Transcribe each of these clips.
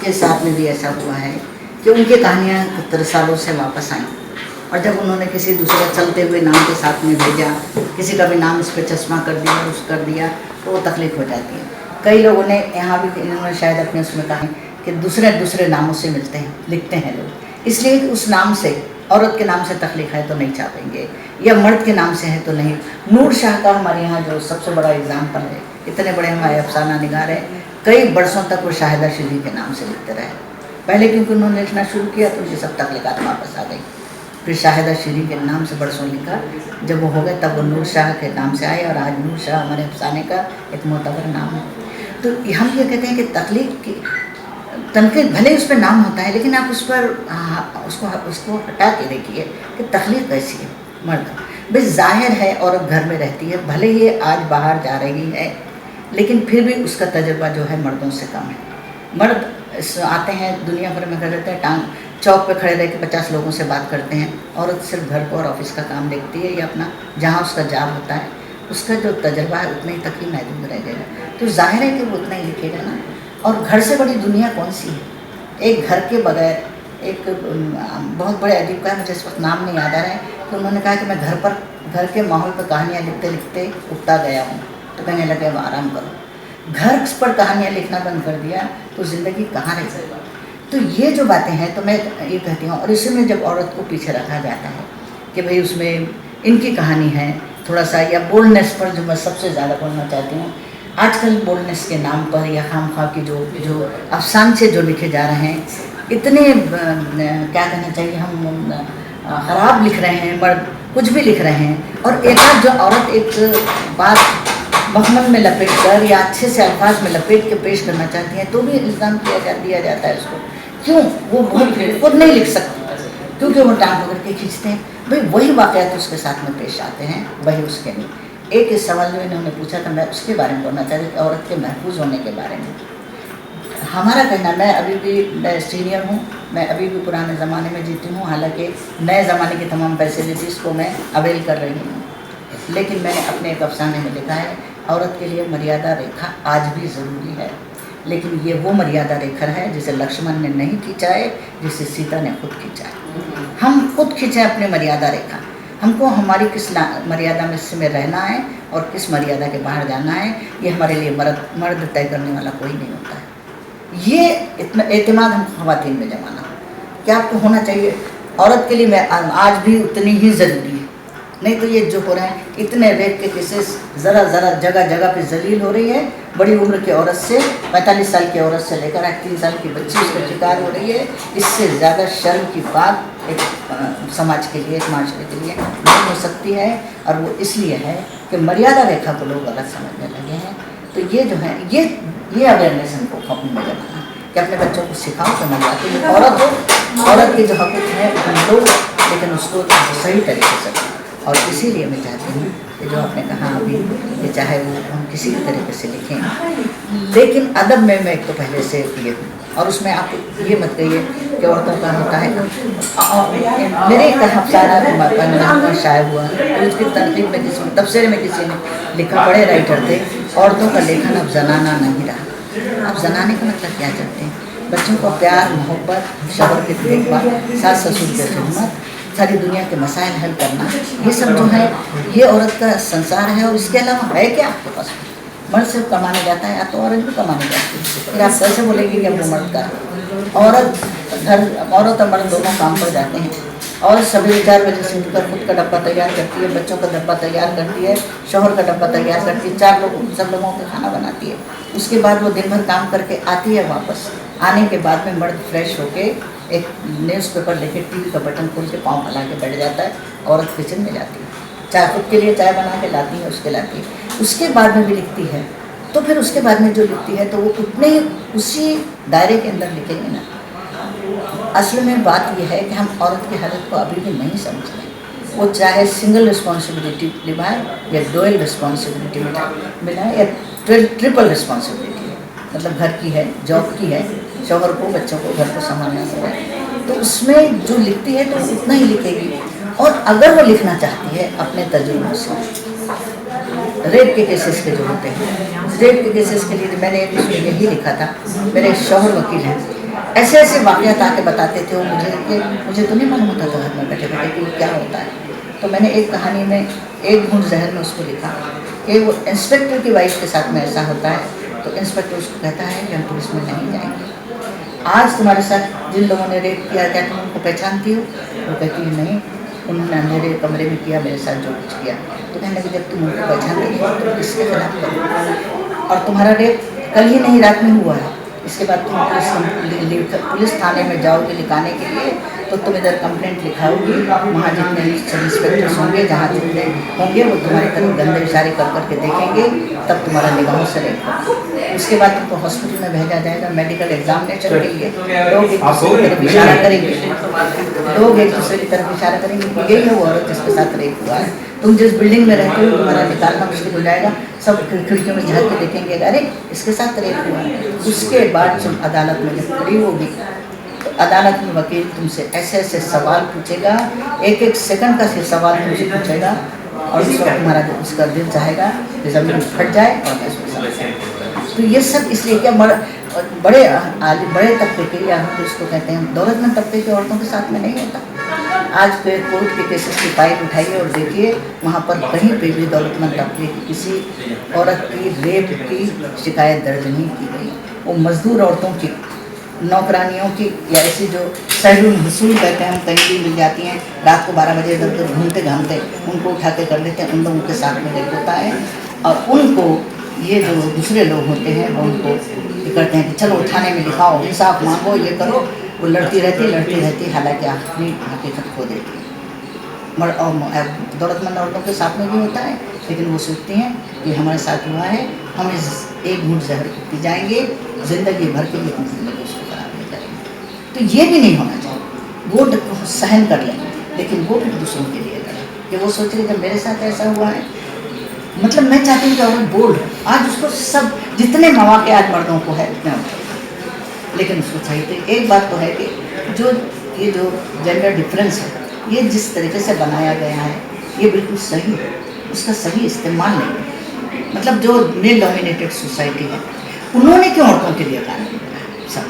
के साथ में भी ऐसा हुआ है कि उनकी कहानियाँ 70 सालों से वापस आईं और जब उन्होंने किसी दूसरे चलते हुए नाम के साथ में भेजा, किसी का भी नाम इस पर चश्मा कर दिया, उस कर दिया, तो वो तकलीफ हो जाती है। कई लोगों ने यहाँ भी, इन्होंने शायद अपने उसमें कहा कि दूसरे नामों से मिलते हैं, लिखते हैं लोग, इसलिए कि उस नाम से, औरत के नाम से तकलीफ है तो नहीं छापेंगे, या मर्द के नाम से है तो नहीं। नूर शाह का हमारे यहाँ जो सबसे बड़ा एग्जाम्पल है, इतने बड़े हमारे अफसाना निगार हैं, कई बरसों तक वो शाहिदा शीरी के नाम से लिखते रहे। पहले क्योंकि उन्होंने लिखना शुरू किया तो उनकी सब तख्लीक़ात वापस आ गई। फिर शाहिदा शीरी के नाम से बरसों लिखा, जब वो हो गए तब वो नूर शाह के नाम से आए और आज नूर शाह हमारे अफसाने का एक मोतबर नाम है। तो हम ये कहते हैं कि तख्लीक़ की तनकीद, भले उस पर नाम होता है लेकिन आप उस पर उसको हटा के देखिए कि तख्लीक़ कैसी है। मर्द बस जाहिर है औरत घर में रहती है, भले ही आज बाहर जा रही है लेकिन फिर भी उसका तजुर्बा जो है मर्दों से कम है। मर्द आते हैं दुनिया भर में, कर लेते हैं, टांग चौक पे खड़े रह के 50 लोगों से बात करते हैं। औरत सिर्फ घर को और ऑफिस का काम देखती है या अपना जहाँ उसका जॉब होता है, उसका जो तजुर्बा है उतने ही तक ही महदूद रह जाएगा। तो जाहिर है कि वो उतना ही लिखेगा ना। और घर से बड़ी दुनिया कौन सी है? एक घर के बगैर, एक बहुत बड़े अदीब का है, मुझे इस वक्त नाम नहीं याद आ रहा है, तो उन्होंने कहा कि मैं घर के माहौल पर कहानियाँ लिखते लिखते उगता गया हूँ। तो कहने लगे अब आराम करो। घर पर कहानियाँ लिखना बंद कर दिया तो ज़िंदगी कहाँ रह जाएगी? तो ये जो बातें हैं, तो मैं ये कहती हूँ। और इसमें जब औरत को पीछे रखा जाता है कि भाई उसमें इनकी कहानी है थोड़ा सा, या बोल्डनेस पर जो मैं सबसे ज़्यादा बोलना चाहती हूँ, आजकल बोल्डनेस के नाम पर या खामख्वाह की जो अफसाने जो लिखे जा रहे हैं, इतने क्या कहना चाहिए, हम ख़राब लिख रहे हैं, मर्द कुछ भी लिख रहे हैं। और एक आध जो औरत एक बात मखमल में लपेट कर या अच्छे से अल्फाज में लपेट के पेश करना चाहती हैं तो भी इल्ज़ाम दिया जाता है उसको। क्यों? वो खुद नहीं लिख सकती, क्योंकि वो टांग पकड़ के खींचते हैं। भाई वही वाक़यात तो उसके साथ में पेश आते हैं, वही उसके नहीं। एक इस सवाल जो इन्होंने पूछा था, मैं उसके बारे में बोलना चाहती थी, औरत के महफूज होने के बारे में। हमारा कहना, मैं अभी भी सीनियर हूँ, मैं अभी भी पुराने ज़माने में जीती हूँ, हालांकि नए ज़माने की तमाम फैसिलिटीज़ को मैं अवेल कर रही हूँ। लेकिन मैंने अपने एक अफसाने में लिखा है, औरत के लिए मर्यादा रेखा आज भी ज़रूरी है, लेकिन ये वो मर्यादा रेखा है जिसे लक्ष्मण ने नहीं खींचा है, जिसे सीता ने खुद खींचा है। हम खुद खींचें अपनी मर्यादा रेखा, हमको हमारी किस मर्यादा में रहना है और किस मर्यादा के बाहर जाना है, ये हमारे लिए मर्द तय करने वाला कोई नहीं होता है। ये इतना एतमाद हम ख़वातीन में जमाना कि आपको होना चाहिए। औरत के लिए मैं आज भी उतनी ही ज़रूरी है, नहीं तो ये जो हो रहा है, इतने रेप के केसेस ज़रा जगह जगह पे जलील हो रही है। बड़ी उम्र की औरत से, 45 साल की औरत से लेकर 3 साल की बच्ची उसका शिकार हो रही है। इससे ज़्यादा शर्म की बात एक समाज के लिए, एक माशरे के लिए नहीं हो सकती है। और वो इसलिए है कि मर्यादा रेखा को लोग गलत समझने लगे हैं। तो ये जो है, ये अवेयरनेस हमको अपने में जमाना कि अपने बच्चों को सिखाओ कि मर्यादा औरत हो, औरत के जो हकूक़ हैं लो, लेकिन उसको सही तरीके से। और इसीलिए मैं चाहती हूँ कि जो आपने कहा अभी, कि चाहे वो हम किसी भी तरीके से लिखें, लेकिन अदब में मैं एक तो पहले से ये हूँ। और उसमें आप ये मत कहिए कि औरतों का होता है। मेरे एक अफसाना शायद हुआ, तो उसकी तनकीद में तबसरे में किसी ने लिखा, बड़े राइटर थे, औरतों का लेखन अब जनाना नहीं रहा। अब जनाने का मतलब क्या चाहते हैं? बच्चों को प्यार, मोहब्बत, शौहर की देखभाल, सास ससुर की खिदमत, सारी दुनिया के मसाइल हल करना, ये सब जो है ये औरत का संसार है। और इसके अलावा है क्या आपके पास? मर्द सिर्फ कमाने जाता है, या तो औरत भी कमाने जाती है। फिर आप कैसे बोलेंगे कि अब वो मर्द का? औरत और मर्द दोनों काम पर जाते हैं। औरत सवेरे 4 बजे से उठकर खुद का डब्बा तैयार करती है, बच्चों का डब्बा तैयार करती है, शौहर का डब्बा तैयार करती है, सब लोगों का खाना बनाती है। उसके बाद वो दिन भर काम करके आती है वापस। आने के बाद में मर्द फ्रेश होके एक न्यूज़पेपर लेके टीवी का बटन खोल के पाँव फैला के बैठ जाता है। औरत किचन में जाती है, चाय खुद के लिए चाय बना के लाती है, उसके लाती है, उसके बाद में भी लिखती है। तो फिर उसके बाद में जो लिखती है तो वो उतने उसी दायरे के अंदर लिखेंगे ना। असल में बात यह है कि हम औरत की हालत को अभी भी नहीं समझ रहे। वो चाहे सिंगल रिस्पॉन्सिबिलिटी निभाए या डुअल रिस्पॉन्सिबिलिटी मिलाए या ट्रिपल रिस्पॉन्सिबिलिटी है, मतलब घर की है, जॉब की है, शौहर को, बच्चों को, घर को संभालना सब है। तो उसमें जो लिखती है तो उतना ही लिखेगी। और अगर वो लिखना चाहती है अपने तजुर्बों से, रेप के केसेस के जो होते हैं, रेप के केसेस के लिए मैंने एक उसमें यही लिखा था, मेरे शौहर वकील हैं, ऐसे ऐसे वाक़यात आके बताते थे वो मुझे कि मुझे तो नहीं मालूम होता था घर में बैठे बैठे कि क्या होता है। तो मैंने एक कहानी में एक घूंट जहर में उसको लिखा कि वो इंस्पेक्टर की वाइफ के साथ में ऐसा होता है, तो इंस्पेक्टर उसको कहता है कि हम पुलिस में नहीं जाएंगे। आज तुम्हारे साथ जिन लोगों ने रेप किया, क्या तुम उनको पहचानती हो? वो कहती है नहीं, उन्होंने अंधेरे कमरे में किया मेरे साथ जो कुछ किया। तो कहने लगे जब तुम उनको पहचानते नहीं तो तुम किसके खिलाफ करो? और तुम्हारा रेप कल ही नहीं रात में हुआ है, इसके बाद तुम पुलिस थाने में जाओगे लिखाने के लिए, तो तुम इधर कंप्लेंट लिखाओगी, वहाँ जितने सब इंस्पेक्टर्स होंगे, जहाँ जितने होंगे वो तुम्हारी तरफ गंदे इशारे कर करके देखेंगे, तब तुम्हारा निगाहों से रेप होगा। उसके बाद तुमको हॉस्पिटल में भेजा जाएगा मेडिकल एग्जामिनेशन के लिए, लोग एक दूसरे की तरफ इशारा करेंगे, लोग एक दूसरे की तरफ इशारा करेंगे कि यही है वो औरत जिसके साथ रेप हुआ है। तुम जिस बिल्डिंग में रहते हो तुम्हारा निकालना मुश्किल हो जाएगा, सब खिड़कियों में झाँक के देखेंगे अरे इसके साथ रेप हुआ है। उसके बाद तुम अदालत में जब खड़ी होगी तो अदालत में वकील तुमसे ऐसे ऐसे सवाल पूछेगा, एक एक सेकंड का सवाल तुमसे पूछेगा, और उस वक्त तुम्हारा जो उसका दिल चाहेगा कि ज़मीन फट जाए और तो ये सब इसलिए क्या बड़े तबके के, या हम इसको कहते हैं दौलतमंद तबके की औरतों के साथ में नहीं होता। आज के कोर्ट के केसेस की फाइल उठाइए और देखिए, वहाँ पर कहीं पे भी दौलतमंद तबके की किसी औरत की रेप की शिकायत दर्ज नहीं की गई। वो मजदूर औरतों की, नौकरानियों की, या ऐसी जो सैलून हसूल कहते हैं हम, कहीं भी मिल जाती हैं, रात को 12 बजे इधर उधर घूमते घामते उनको उठा के कर लेते हैं, उन लोगों के साथ में रेप होता है। और उनको ये जो दूसरे लोग होते हैं वो उनको ये करते हैं कि चलो थाने में लिखाओ, इंसाफ मांगो, ये करो। वो लड़ती रहती, हालांकि अपनी हकीकत खो देती है। और दौलतमंद औरतों के साथ में भी होता है, लेकिन वो सोचती हैं कि हमारे साथ हुआ है, हम इस एक घूंट जहर पी जाएंगे, ज़िंदगी भर के लिए अपनी ज़िंदगी उसको खराब नहीं करेंगे। तो ये भी नहीं होना चाहिए। वो सहन कर लें, लेकिन वो फिर दूसरों के लिए करें कि वो सोचे कि जब मेरे साथ ऐसा हुआ है, मतलब मैं चाहती हूँ कि औरत बोल्ड, आज उसको सब जितने मौके आज मर्दों को है उतने, लेकिन उसको चाहिए। एक बात तो है कि ये जो जेंडर डिफरेंस है, ये जिस तरीके से बनाया गया है ये बिल्कुल सही है, उसका सही इस्तेमाल नहीं है। मतलब जो मेल डोमिनेटेड सोसाइटी है, उन्होंने क्यों औरतों के लिए कानून बनाया?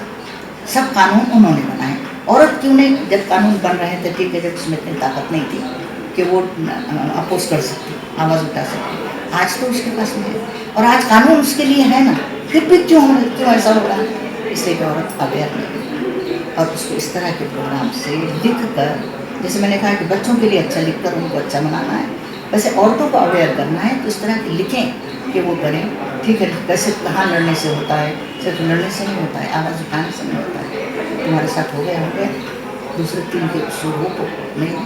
सब कानून उन्होंने बनाए, औरत क्यों नहीं? जब कानून बन रहे थे ठीक है, जब उसमें इतनी ताकत नहीं थी कि वो अपोज कर सकती, आवाज़ उठा सकती, आज तो उसके पास में है, और आज कानून उसके लिए है ना, फिर भी क्यों ऐसा हो रहा है? इसलिए कि औरत अवेयर नहीं, और उसको इस तरह के प्रोग्राम से लिख कर, जैसे मैंने कहा कि बच्चों के लिए अच्छा लिख कर उनको अच्छा बनाना है, वैसे औरतों को अवेयर करना है, तो इस तरह के लिखें कि वो करें। ठीक है, कैसे कहाँ लड़ने से होता है? सिर्फ लड़ने से नहीं होता है, आवाज़ उठाने से नहीं होता है। तुम्हारे साथ हो गया, दूसरे 3 के शुरू को नहीं,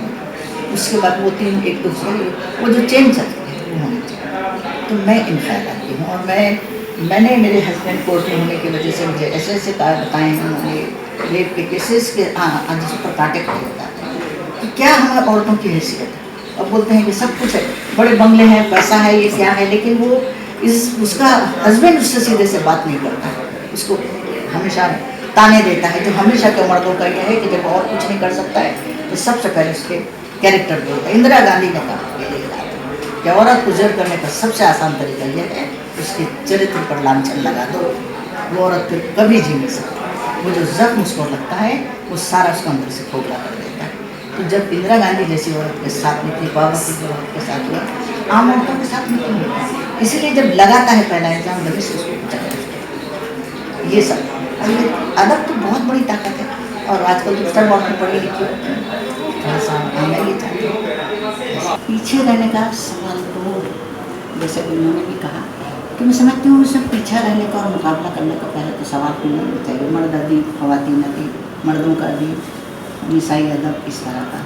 उसके बाद वो 3 एक दूसरे वो जो चेंज चलती है वो होनी चाहिए। तो मैं इन ख्याल आती हूँ, और मैंने मेरे हस्बैंड कोर्ट में होने की वजह से मुझे ऐसे ऐसे बताए हैं उन्होंने रेप के केसेस के, जिस पर कांटे खड़े हो जाते हैं कि क्या हमारे औरतों की हैसियत है। और बोलते हैं कि सब कुछ है, बड़े बंगले हैं, पैसा है, ये क्या है, लेकिन वो उसका हस्बैंड उससे सीधे से बात नहीं करता, उसको हमेशा ताने देता है। जो हमेशा के मर्दों का यह है कि जब और कुछ नहीं कर सकता है तो सबसे पहले उसके कैरेक्टर पे होता है। इंदिरा गांधी ने कहा कि औरत को जज करने का सबसे आसान तरीका यह है उसके चरित्र पर लांछन लगा दो, वो औरत फिर कभी जी नहीं सकती। वो जो जख्म उसको लगता है वो सारा उसको अंदर से खोखला कर देता है। तो जब इंदिरा गांधी जैसी औरत के साथ में, इतनी पावरफुल औरत के साथ हुआ, आम औरतों के साथ में क्यों होता है? इसीलिए जब लगाता है पहला एग्जाम तभी से उसको पूछा जाता है। ये सब अदब तो बहुत बड़ी ताकत है, और आजकल तो सब औरतें पढ़ी लिखी होती हैं, थोड़ा सा मैं ये चाहती हूँ पीछे रहने का सवाल। तो जैसे उन्होंने भी कहा कि मैं समझती हूँ सब पीछा रहने का और मुकाबला करने का पहले तो सवाल क्यों नहीं चाहिए। मर्द अदीब, ख़वातीन अदीब, मर्दों का अदीब, निसाई अदब, इस तरह का।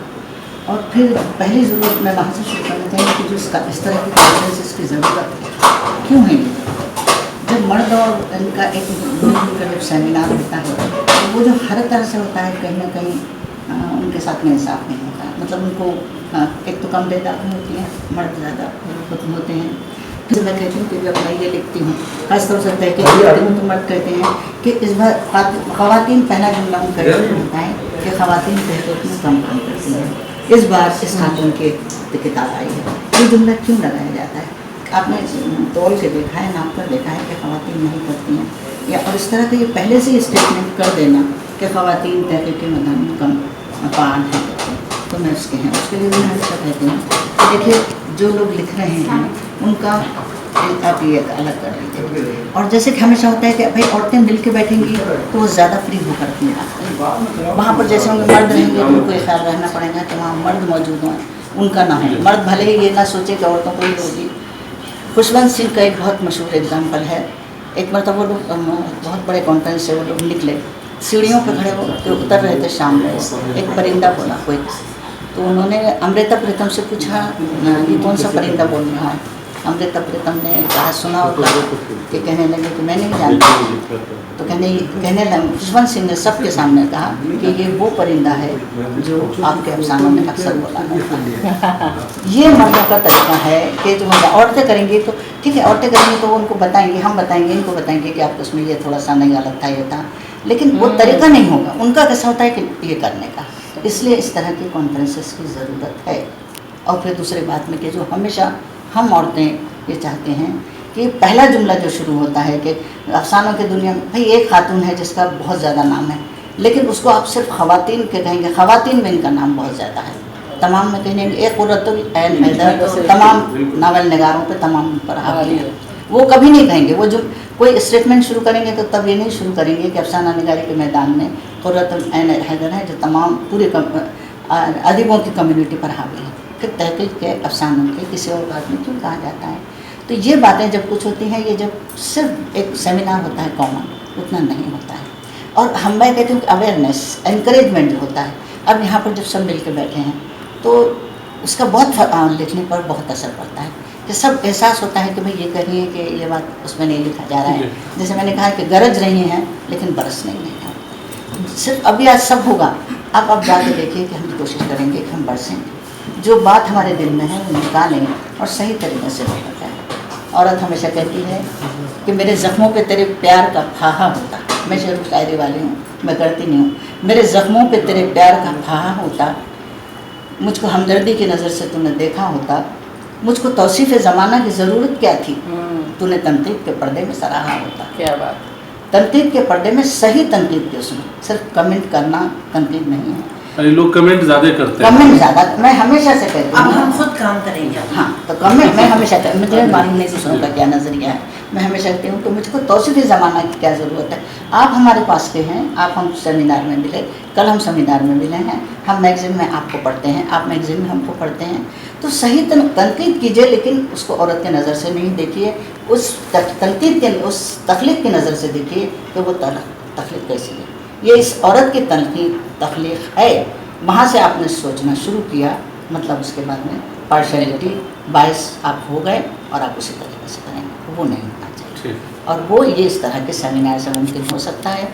और फिर पहली ज़रूरत मैं वहाँ से शुरू करना चाहिए कि जो इस तरह की कॉन्फ्रेंसेस की ज़रूरत क्यों है। जब मर्द और इनका एक जब सेमिनार होता है तो वो जो हर तरह से होता है, कहीं ना कहीं उनके साथ में इंसाफ नहीं होता है। मतलब उनको एक तो कम तादाद में होती है, मर्द ज़्यादा होते हैं। फिर मैं कहती हूँ कि अपना ये लिखती हूँ, खासतौर से तहकीक करती हूँ तो मर्द कहते हैं कि इस बार ख़वातीन, पहला जुमला उनका होता है कि ख़वातीन तहकीक में कम काम करती हैं, इस बार इस खातून की किताब आई है। ये जुमला क्यों लगाया जाता है? आपने तौल के देखा है, नाप कर देखा है कि ख़वातीन नहीं करती हैं, या और इस तरह का ये पहले से ही स्टेटमेंट कर देना कि ख़वातीन तहक़ीक़ मैदान में कम पान है, तो मैं उसके हैं, उसके लिए मैं हमेशा कहती हूँ कि देखिए जो लोग लिख रहे हैं उनका आप ये अलग कर लीजिए। और जैसे कि हमेशा होता है कि भाई औरतें मिल के बैठेंगी तो वो ज़्यादा फ्री होकर अपनी बात करेंगी। वहाँ पर जैसे होंगे मर्द रहेंगे तो उनको ये ख्याल रहना पड़ेगा कि वहाँ मर्द मौजूद हों, उनका ना हो। मर्द भले ही ये ना सोचे कि औरतों को ही होगी। खुशवंत सिंह का एक बहुत मशहूर एग्जाम्पल है। एक मरतबा वो लोग बहुत बड़े कॉन्फ्रेंस से वो लोग निकले, सीढ़ियों पर खड़े होकर उतर रहे थे शाम में, एक परिंदा बोला कोई, तो उन्होंने अमृता प्रीतम से पूछा ये कौन सा परिंदा बोल रहा है। अमृता प्रीतम ने कहा सुना होगा, कि कहने लगे कि मैं नहीं जानता। तो कहने लगे खुशवंत सिंह ने सबके सामने कहा कि ये वो परिंदा है जो आपके अफसानों में अक्सर बोला है। ये मर्दों का तरीका है कि जो औरतें करेंगी तो ठीक है, औरतें करेंगी तो उनको बताएंगे, हम बताएंगे, इनको बताएंगे कि आपको उसमें ये थोड़ा सा नहीं गलत था, ये था, लेकिन वो तरीका नहीं होगा। उनका कैसा होता है कि ये करने का, इसलिए इस तरह की कॉन्फ्रेंसेस की ज़रूरत है। और फिर दूसरी बात में कि जो हमेशा हम औरतें ये चाहते हैं कि पहला जुमला जो शुरू होता है कि अफसानों की दुनिया में भाई एक खातून है जिसका बहुत ज़्यादा नाम है, लेकिन उसको आप सिर्फ ख़वातीन के कहेंगे, ख़वातीन में इनका नाम बहुत ज़्यादा है, तमाम में कहेंगे एक कुर्रतुल ऐन हैदर, तमाम नावल निगारों पे तमाम पर हावी है, वो कभी नहीं कहेंगे। वो जो कोई स्टेटमेंट शुरू करेंगे तो तब ये नहीं शुरू करेंगे कि अफसाना निगारी के मैदान में कुर्रतुल ऐन हैदर है जो तमाम पूरे अदीबों की कम्युनिटी पर हावी है। फिर तहक़ीक़ के अफसानों के किसी और बात में क्यों कहा जाता है। तो ये बातें जब कुछ होती हैं, ये जब सिर्फ एक सेमिनार होता है कॉमन, उतना नहीं होता है। और हम मैं कहती हूँ कि अवेयरनेस, एनकरेजमेंट होता है। अब यहाँ पर जब सब मिल के बैठे हैं तो उसका बहुत लिखने पर बहुत असर पड़ता है कि सब एहसास होता है कि भाई ये कहिए कि ये बात उसमें नहीं लिखा जा रहा है। जैसे मैंने कहा कि गरज रही हैं लेकिन बरस नहीं रही है। सिर्फ अभी आज सब होगा, अब जाके देखिए कि हम कोशिश करेंगे कि हम बरसेंगे, जो बात हमारे दिल में है वो निकालें और सही तरीके से बताएं। औरत हमेशा कहती है कि मेरे ज़ख्मों पे तेरे प्यार का फाहा होता। मैं शेर शायरी वाली हूँ, मैं करती नहीं हूँ। मेरे ज़ख्मों पे तेरे प्यार का फाहा होता, मुझको हमदर्दी की नज़र से तूने देखा होता, मुझको तौसीफ़ ज़माना की ज़रूरत क्या थी, तूने तनकीद के पर्दे में सराहा होता। क्या बात। तनकीद के पर्दे में सही तनकीद की, उसमें सिर्फ कमेंट करना तनकीद नहीं है। लोग कमेंट ज़्यादा करते हैं। कमेंट ज़्यादा, मैं हमेशा से कहती हूँ। अब हम खुद काम करेंगे। हाँ, तो कमेंट मैं हमेशा मुझे मालूम नहीं दूसरों का क्या नज़रिया है, मैं हमेशा कहती हूँ कि मुझको तौसीफ़ ज़माना की क्या ज़रूरत है। आप हमारे पास के हैं, आप हम सेमिनार में मिले, कल हम सेमिनार में मिले हैं, हम मैगज़ीन में आपको पढ़ते हैं, आप मैगज़ीन में हमको पढ़ते हैं। तो सही तनकीद कीजिए, लेकिन उसको औरत के नज़र से नहीं देखिए, उस तनकीद के, उस तख्लीक़ की नज़र से देखिए कि वो तख्लीक़ कैसी है। ये इस औरत की तनकीद तख्लीक़ है, वहाँ से आपने सोचना शुरू किया, मतलब उसके बाद में पार्शलिटी बायस आप हो गए और आप उसी तरीके से करेंगे, वो नहीं होना चाहिए। और वो ये इस तरह के सेमिनार से मुमकिन हो सकता है।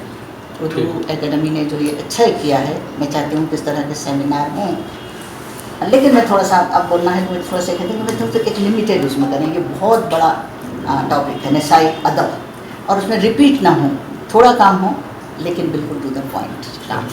उर्दू एकेडमी ने जो ये अच्छा किया है, मैं चाहती हूँ कि इस तरह के सेमिनार हों। लेकिन मैं थोड़ा सा अब बोलना है तो मैं थोड़ा सा कहती हूँ कि तो एक लिमिटेड उसमें करेंगे। बहुत बड़ा टॉपिक है नसाई अदब, और उसमें रिपीट ना हो, थोड़ा काम हो लेकिन बिल्कुल टू द पॉइंट काम।